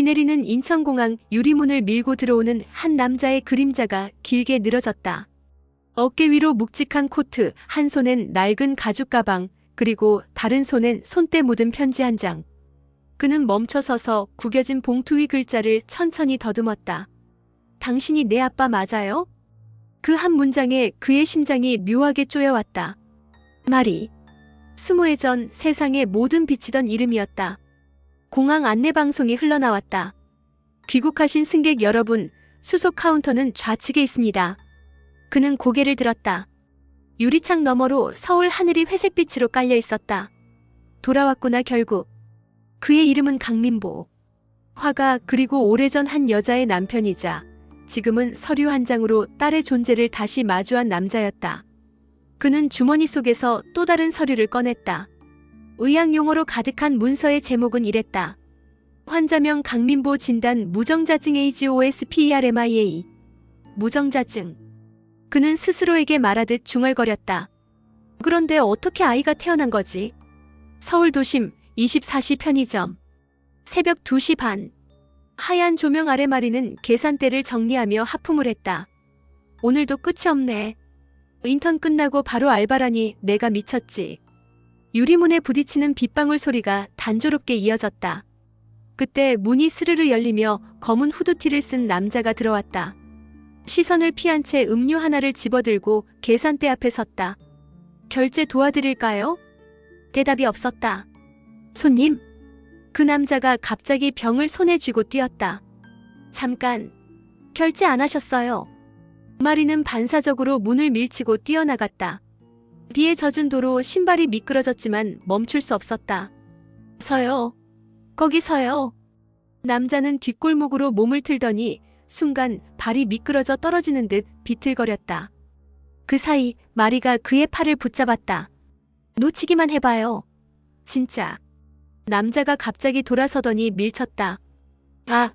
비 내리는 인천공항 유리문을 밀고 들어오는 한 남자의 그림자가 길게 늘어졌다. 어깨 위로 묵직한 코트, 한 손엔 낡은 가죽 가방, 그리고 다른 손엔 손때 묻은 편지 한 장. 그는 멈춰서서 구겨진 봉투 위 글자를 천천히 더듬었다. 당신이 내 아빠 맞아요? 그 한 문장에 그의 심장이 묘하게 쪼여왔다. 마리. 20해 전 세상의 모든 비치던 이름이었다. 공항 안내방송이 흘러나왔다. 귀국하신 승객 여러분, 수속 카운터는 좌측에 있습니다. 그는 고개를 들었다. 유리창 너머로 서울 하늘이 회색빛으로 깔려 있었다. 돌아왔구나 결국. 그의 이름은 강민보. 화가 그리고 오래전 한 여자의 남편이자 지금은 서류 한 장으로 딸의 존재를 다시 마주한 남자였다. 그는 주머니 속에서 또 다른 서류를 꺼냈다. 의학 용어로 가득한 문서의 제목은 이랬다. 환자명 강민보 진단 무정자증 AGOSPERMIA. 무정자증. 그는 스스로에게 말하듯 중얼거렸다. 그런데 어떻게 아이가 태어난 거지? 서울 도심 24시 편의점. 새벽 2시 반. 하얀 조명 아래 마리는 계산대를 정리하며 하품을 했다. 오늘도 끝이 없네. 인턴 끝나고 바로 알바라니 내가 미쳤지. 유리문에 부딪히는 빗방울 소리가 단조롭게 이어졌다. 그때 문이 스르르 열리며 검은 후드티를 쓴 남자가 들어왔다. 시선을 피한 채 음료 하나를 집어들고 계산대 앞에 섰다. 결제 도와드릴까요? 대답이 없었다. 손님? 그 남자가 갑자기 병을 손에 쥐고 뛰었다. 잠깐, 결제 안 하셨어요. 마리는 반사적으로 문을 밀치고 뛰어나갔다. 비에 젖은 도로 신발이 미끄러졌지만 멈출 수 없었다. 서요. 거기 서요. 남자는 뒷골목으로 몸을 틀더니 순간 발이 미끄러져 떨어지는 듯 비틀거렸다. 그 사이 마리가 그의 팔을 붙잡았다. 놓치기만 해봐요. 진짜. 남자가 갑자기 돌아서더니 밀쳤다. 아!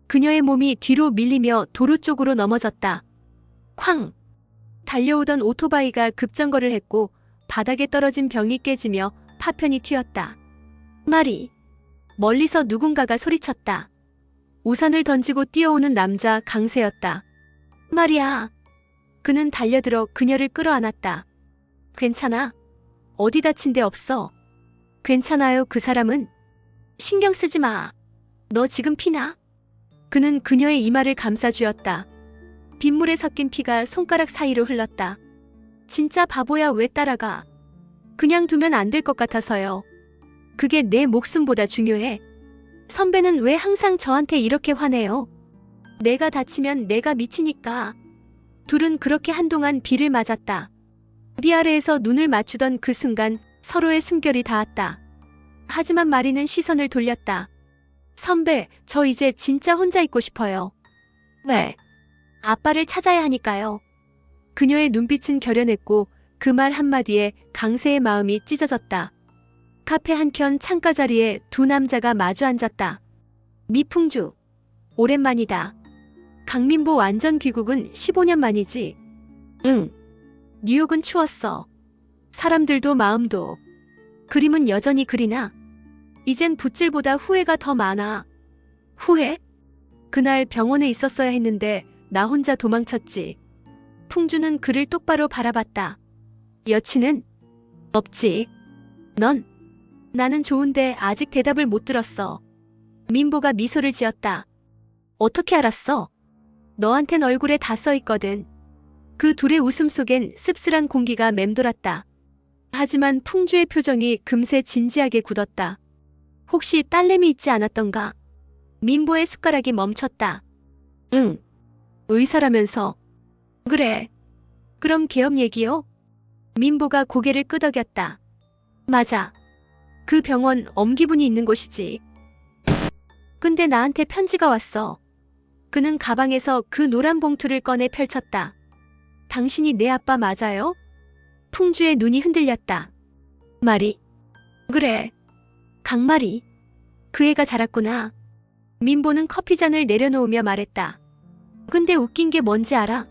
그녀의 몸이 뒤로 밀리며 도로 쪽으로 넘어졌다. 쾅! 달려오던 오토바이가 급정거를 했고 바닥에 떨어진 병이 깨지며 파편이 튀었다. 마리! 멀리서 누군가가 소리쳤다. 우산을 던지고 뛰어오는 남자 강세였다. 마리야! 그는 달려들어 그녀를 끌어안았다. 괜찮아? 어디 다친 데 없어? 괜찮아요. 그 사람은? 신경 쓰지 마. 너 지금 피나? 그는 그녀의 이마를 감싸주었다. 빗물에 섞인 피가 손가락 사이로 흘렀다. 진짜 바보야. 왜 따라가? 그냥 두면 안 될 것 같아서요. 그게 내 목숨보다 중요해. 선배는 왜 항상 저한테 이렇게 화내요? 내가 다치면 내가 미치니까. 둘은 그렇게 한동안 비를 맞았다. 비 아래에서 눈을 맞추던 그 순간 서로의 숨결이 닿았다. 하지만 마리는 시선을 돌렸다. 선배, 저 이제 진짜 혼자 있고 싶어요. 왜? 아빠를 찾아야 하니까요. 그녀의 눈빛은 결연했고 그 말 한마디에 강세의 마음이 찢어졌다. 카페 한켠 창가 자리에 두 남자가 마주 앉았다. 미풍주. 오랜만이다. 강민보 완전 귀국은 15년 만이지. 응. 뉴욕은 추웠어. 사람들도 마음도. 그림은 여전히 그리나? 이젠 붓질보다 후회가 더 많아. 후회? 그날 병원에 있었어야 했는데 나 혼자 도망쳤지. 풍주는 그를 똑바로 바라봤다. 여친은? 없지. 넌? 나는 좋은데 아직 대답을 못 들었어. 민보가 미소를 지었다. 어떻게 알았어? 너한텐 얼굴에 다 써있거든. 그 둘의 웃음 속엔 씁쓸한 공기가 맴돌았다. 하지만 풍주의 표정이 금세 진지하게 굳었다. 혹시 딸내미 있지 않았던가? 민보의 숟가락이 멈췄다. 응. 의사라면서. 그래. 그럼 계엄 얘기요? 민보가 고개를 끄덕였다. 맞아. 그 병원 엄기분이 있는 곳이지. 근데 나한테 편지가 왔어. 그는 가방에서 그 노란 봉투를 꺼내 펼쳤다. 당신이 내 아빠 맞아요? 풍주의 눈이 흔들렸다. 마리. 그래. 강마리. 그 애가 자랐구나. 민보는 커피잔을 내려놓으며 말했다. 근데 웃긴 게 뭔지 알아?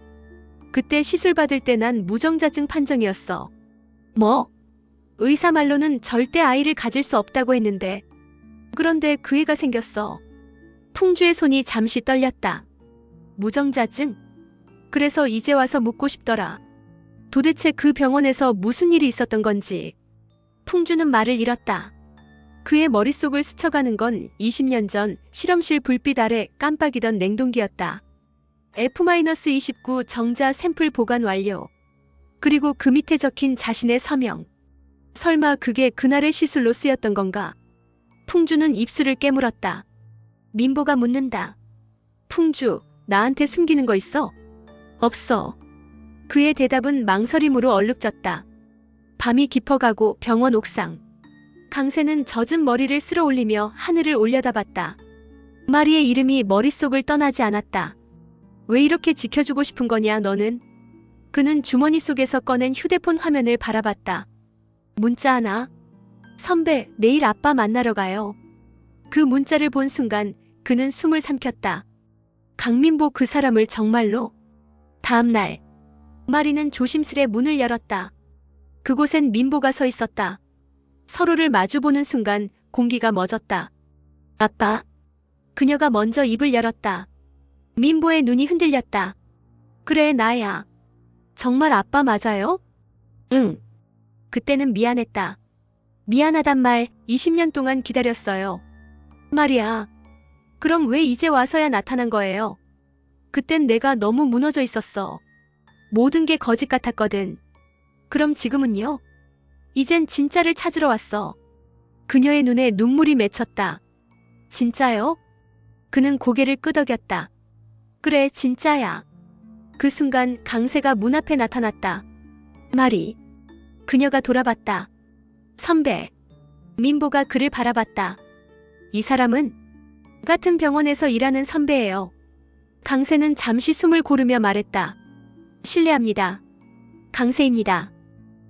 그때 시술 받을 때 난 무정자증 판정이었어. 뭐? 의사 말로는 절대 아이를 가질 수 없다고 했는데. 그런데 그 애가 생겼어. 풍주의 손이 잠시 떨렸다. 무정자증? 그래서 이제 와서 묻고 싶더라. 도대체 그 병원에서 무슨 일이 있었던 건지. 풍주는 말을 잃었다. 그의 머릿속을 스쳐가는 건 20년 전 실험실 불빛 아래 깜빡이던 냉동기였다. F-29 정자 샘플 보관 완료. 그리고 그 밑에 적힌 자신의 서명. 설마 그게 그날의 시술로 쓰였던 건가? 풍주는 입술을 깨물었다. 민보가 묻는다. 풍주, 나한테 숨기는 거 있어? 없어. 그의 대답은 망설임으로 얼룩졌다. 밤이 깊어가고 병원 옥상. 강세는 젖은 머리를 쓸어 올리며 하늘을 올려다봤다. 마리의 이름이 머릿속을 떠나지 않았다. 왜 이렇게 지켜주고 싶은 거냐 너는? 그는 주머니 속에서 꺼낸 휴대폰 화면을 바라봤다. 문자 하나. 선배, 내일 아빠 만나러 가요. 그 문자를 본 순간 그는 숨을 삼켰다. 강민보 그 사람을 정말로? 다음 날 마리는 조심스레 문을 열었다. 그곳엔 민보가 서 있었다. 서로를 마주보는 순간 공기가 멎었다. 아빠. 그녀가 먼저 입을 열었다. 민보의 눈이 흔들렸다. 그래, 나야. 정말 아빠 맞아요? 응. 그때는 미안했다. 미안하단 말 20년 동안 기다렸어요. 말이야. 그럼 왜 이제 와서야 나타난 거예요? 그땐 내가 너무 무너져 있었어. 모든 게 거짓 같았거든. 그럼 지금은요? 이젠 진짜를 찾으러 왔어. 그녀의 눈에 눈물이 맺혔다. 진짜요? 그는 고개를 끄덕였다. 그래, 진짜야. 그 순간 강세가 문 앞에 나타났다. 마리. 그녀가 돌아봤다. 선배. 민보가 그를 바라봤다. 이 사람은 같은 병원에서 일하는 선배예요. 강세는 잠시 숨을 고르며 말했다. 실례합니다. 강세입니다.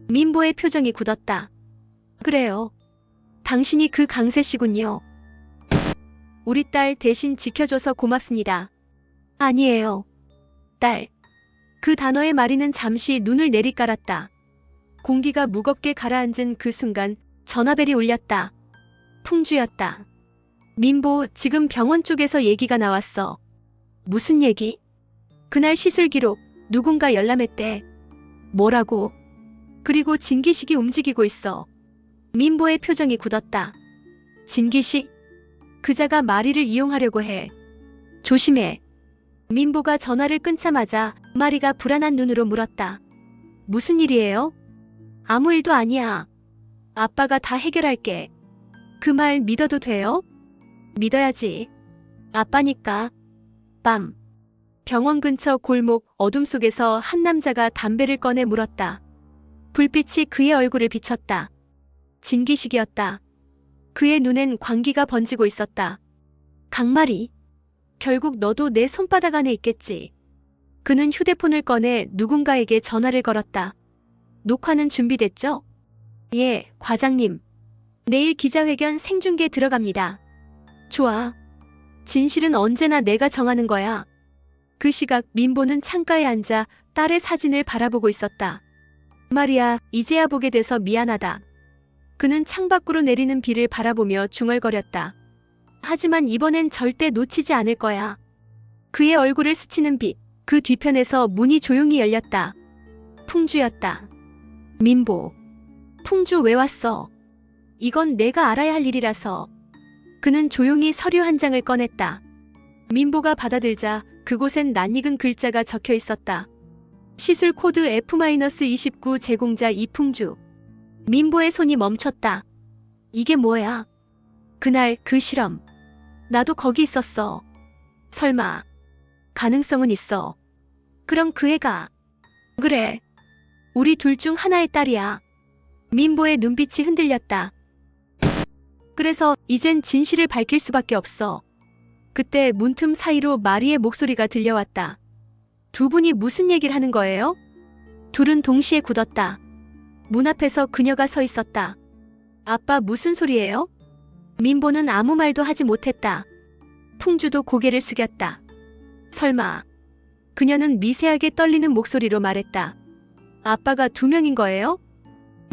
민보의 표정이 굳었다. 그래요. 당신이 그 강세씨군요. 우리 딸 대신 지켜줘서 고맙습니다. 아니에요. 딸. 그 단어에 마리는 잠시 눈을 내리깔았다. 공기가 무겁게 가라앉은 그 순간 전화벨이 울렸다. 풍주였다. 민보, 지금 병원 쪽에서 얘기가 나왔어. 무슨 얘기? 그날 시술 기록, 누군가 열람했대. 뭐라고? 그리고 진기식이 움직이고 있어. 민보의 표정이 굳었다. 진기식? 그자가 마리를 이용하려고 해. 조심해. 민보가 전화를 끊자마자 마리가 불안한 눈으로 물었다. 무슨 일이에요? 아무 일도 아니야. 아빠가 다 해결할게. 그 말 믿어도 돼요? 믿어야지. 아빠니까. 밤. 병원 근처 골목 어둠 속에서 한 남자가 담배를 꺼내 물었다. 불빛이 그의 얼굴을 비쳤다. 진기식이었다. 그의 눈엔 광기가 번지고 있었다. 강마리. 결국 너도 내 손바닥 안에 있겠지. 그는 휴대폰을 꺼내 누군가에게 전화를 걸었다. 녹화는 준비됐죠? 예, 과장님. 내일 기자회견 생중계 들어갑니다. 좋아. 진실은 언제나 내가 정하는 거야. 그 시각 민보는 창가에 앉아 딸의 사진을 바라보고 있었다. 마리야, 이제야 보게 돼서 미안하다. 그는 창밖으로 내리는 비를 바라보며 중얼거렸다. 하지만 이번엔 절대 놓치지 않을 거야. 그의 얼굴을 스치는 빛, 그 뒤편에서 문이 조용히 열렸다. 풍주였다. 민보. 풍주 왜 왔어? 이건 내가 알아야 할 일이라서. 그는 조용히 서류 한 장을 꺼냈다. 민보가 받아들자 그곳엔 낯익은 글자가 적혀 있었다. 시술 코드 F-29 제공자 이풍주. 민보의 손이 멈췄다. 이게 뭐야? 그날 그 실험. 나도 거기 있었어. 설마. 가능성은 있어. 그럼 그 애가. 그래. 우리 둘 중 하나의 딸이야. 민보의 눈빛이 흔들렸다. 그래서 이젠 진실을 밝힐 수밖에 없어. 그때 문틈 사이로 마리의 목소리가 들려왔다. 두 분이 무슨 얘기를 하는 거예요? 둘은 동시에 굳었다. 문 앞에서 그녀가 서 있었다. 아빠 무슨 소리예요? 민보는 아무 말도 하지 못했다. 풍주도 고개를 숙였다. 설마. 그녀는 미세하게 떨리는 목소리로 말했다. 아빠가 두 명인 거예요?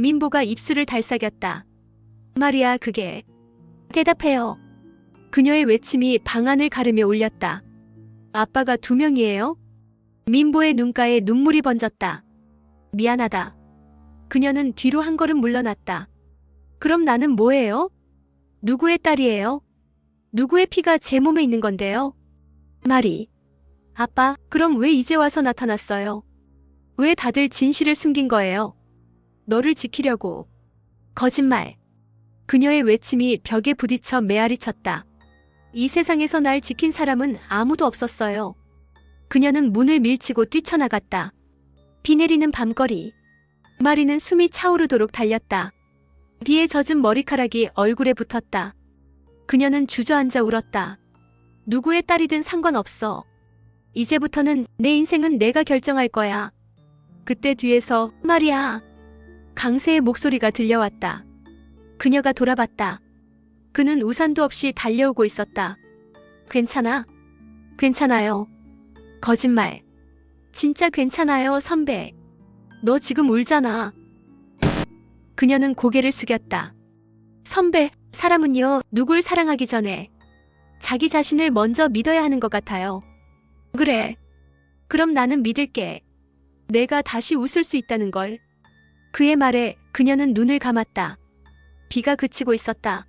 민보가 입술을 달싹였다. 말이야, 그게. 대답해요. 그녀의 외침이 방안을 가르며 울렸다. 아빠가 2명이에요? 민보의 눈가에 눈물이 번졌다. 미안하다. 그녀는 뒤로 한 걸음 물러났다. 그럼 나는 뭐예요? 누구의 딸이에요? 누구의 피가 제 몸에 있는 건데요? 말이. 아빠, 그럼 왜 이제 와서 나타났어요? 왜 다들 진실을 숨긴 거예요? 너를 지키려고. 거짓말. 그녀의 외침이 벽에 부딪혀 메아리 쳤다. 이 세상에서 날 지킨 사람은 아무도 없었어요. 그녀는 문을 밀치고 뛰쳐나갔다. 비 내리는 밤거리. 마리는 숨이 차오르도록 달렸다. 비에 젖은 머리카락이 얼굴에 붙었다. 그녀는 주저앉아 울었다. 누구의 딸이든 상관없어. 이제부터는 내 인생은 내가 결정할 거야. 그때 뒤에서 마리아. 강세의 목소리가 들려왔다. 그녀가 돌아봤다. 그는 우산도 없이 달려오고 있었다. 괜찮아? 괜찮아요. 거짓말. 진짜 괜찮아요, 선배. 너 지금 울잖아. 그녀는 고개를 숙였다. 선배, 사람은요, 누굴 사랑하기 전에 자기 자신을 먼저 믿어야 하는 것 같아요. 그래. 그럼 나는 믿을게. 내가 다시 웃을 수 있다는 걸. 그의 말에 그녀는 눈을 감았다. 비가 그치고 있었다.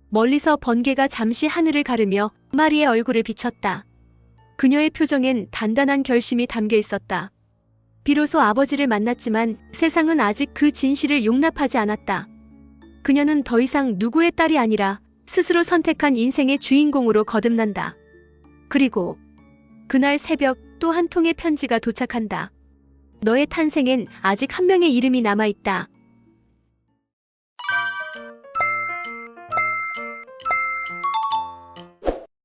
멀리서 번개가 잠시 하늘을 가르며 마리의 얼굴을 비쳤다. 그녀의 표정엔 단단한 결심이 담겨 있었다. 비로소 아버지를 만났지만 세상은 아직 그 진실을 용납하지 않았다. 그녀는 더 이상 누구의 딸이 아니라 스스로 선택한 인생의 주인공으로 거듭난다. 그리고 그날 새벽 또 한 통의 편지가 도착한다. 너의 탄생엔 아직 한 명의 이름이 남아있다.